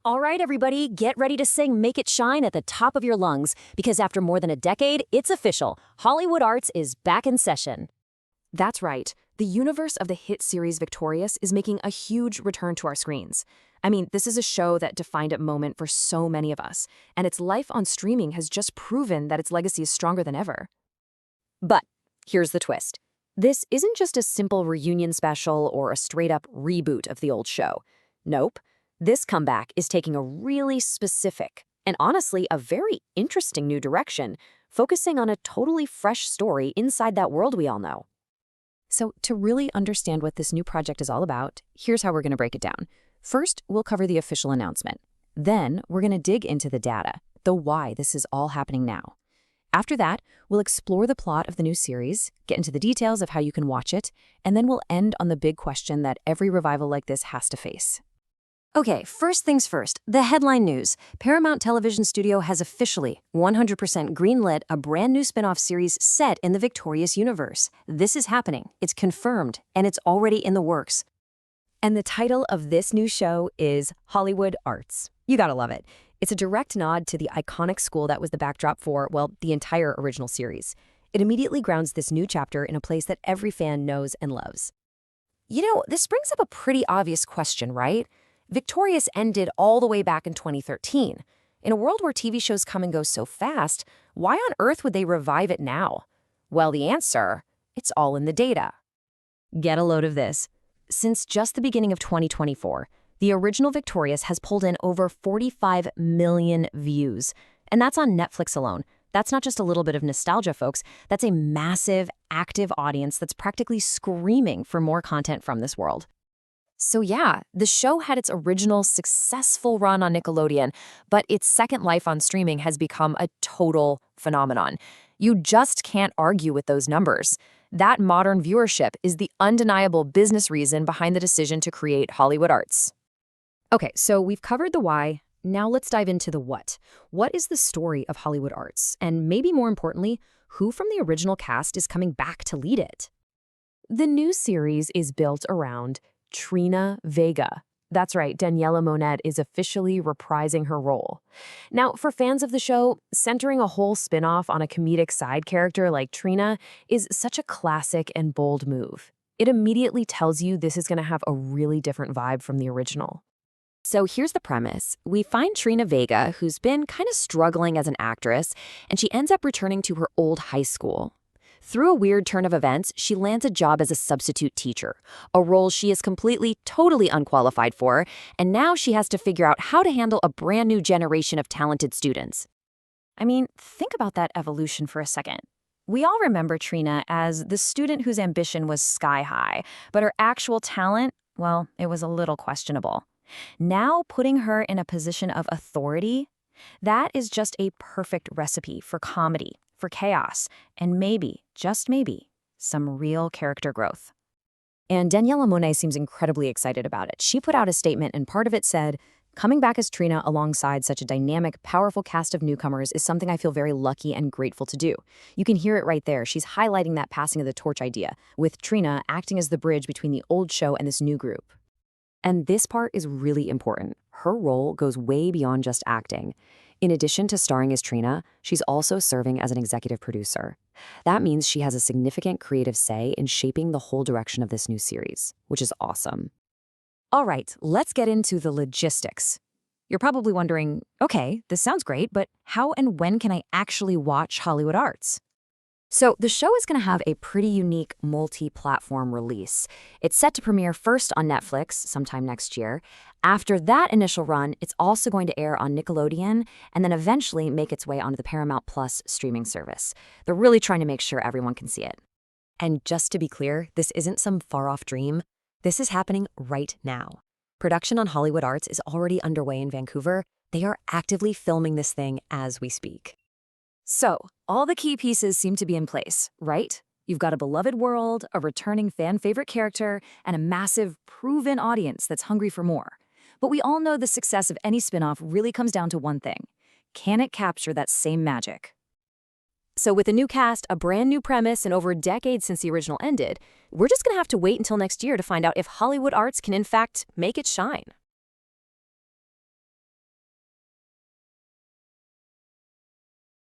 All right, everybody, get ready to sing Make It Shine at the top of your lungs, because after more than a decade, it's official. Hollywood Arts is back in session. That's right. The universe of the hit series Victorious is making a huge return to our screens. I mean, this is a show that defined a moment for so many of us, and its life on streaming has just proven that its legacy is stronger than ever. But here's the twist. This isn't just a simple reunion special or a straight-up reboot of the old show. Nope. This comeback is taking a really specific, and honestly, a very interesting new direction, focusing on a totally fresh story inside that world we all know. So to really understand what this new project is all about, here's how we're going to break it down. First, we'll cover the official announcement. Then, we're going to dig into the data, the why this is all happening now. After that, we'll explore the plot of the new series, get into the details of how you can watch it, and then we'll end on the big question that every revival like this has to face. Okay, first things first, the headline news. Paramount Television Studio has officially 100% greenlit a brand new spin-off series set in the Victorious universe. This is happening, it's confirmed, and it's already in the works. And the title of this new show is Hollywood Arts. You gotta love it. It's a direct nod to the iconic school that was the backdrop for, well, the entire original series. It immediately grounds this new chapter in a place that every fan knows and loves. You know, this brings up a pretty obvious question, right? Victorious ended all the way back in 2013. In a world where TV shows come and go so fast, why on earth would they revive it now? Well, the answer, it's all in the data. Get a load of this. Since just the beginning of 2024, the original Victorious has pulled in over 45 million views. And that's on Netflix alone. That's not just a little bit of nostalgia, folks. That's a massive, active audience that's practically screaming for more content from this world. So yeah, the show had its original successful run on Nickelodeon, but its second life on streaming has become a total phenomenon. You just can't argue with those numbers. That modern viewership is the undeniable business reason behind the decision to create Hollywood Arts. Okay, so we've covered the why. Now let's dive into the what. What is the story of Hollywood Arts? And maybe more importantly, who from the original cast is coming back to lead it? The new series is built around Tori Vega. That's right, Daniella Monet is officially reprising her role. Now, for fans of the show, centering a whole spin-off on a comedic side character like Trina is such a classic and bold move. It immediately tells you this is going to have a really different vibe from the original. So here's the premise. We find Tori Vega, who's been kind of struggling as an actress, and she ends up returning to her old high school. Through a weird turn of events, she lands a job as a substitute teacher, a role she is completely, totally unqualified for, and now she has to figure out how to handle a brand new generation of talented students. I mean, think about that evolution for a second. We all remember Trina as the student whose ambition was sky high, but her actual talent, well, it was a little questionable. Now putting her in a position of authority, that is just a perfect recipe for comedy, for chaos, and maybe, just maybe, some real character growth. And Daniella Monet seems incredibly excited about it. She put out a statement, and part of it said, "Coming back as Trina alongside such a dynamic, powerful cast of newcomers is something I feel very lucky and grateful to do." You can hear it right there. She's highlighting that passing of the torch idea, with Trina acting as the bridge between the old show and this new group. And this part is really important. Her role goes way beyond just acting. In addition to starring as Trina, she's also serving as an executive producer. That means she has a significant creative say in shaping the whole direction of this new series, which is awesome. All right, let's get into the logistics. You're probably wondering, okay, this sounds great, but how and when can I actually watch Hollywood Arts? So the show is going to have a pretty unique multi-platform release. It's set to premiere first on Netflix sometime next year. After that initial run, it's also going to air on Nickelodeon and then eventually make its way onto the Paramount Plus streaming service. They're really trying to make sure everyone can see it. And just to be clear, this isn't some far-off dream. This is happening right now. Production on Hollywood Arts is already underway in Vancouver. They are actively filming this thing as we speak. So, all the key pieces seem to be in place, right? You've got a beloved world, a returning fan-favorite character, and a massive, proven audience that's hungry for more. But we all know the success of any spin-off really comes down to one thing. Can it capture that same magic? So with a new cast, a brand new premise, and over a decade since the original ended, we're just going to have to wait until next year to find out if Hollywood Arts can in fact make it shine.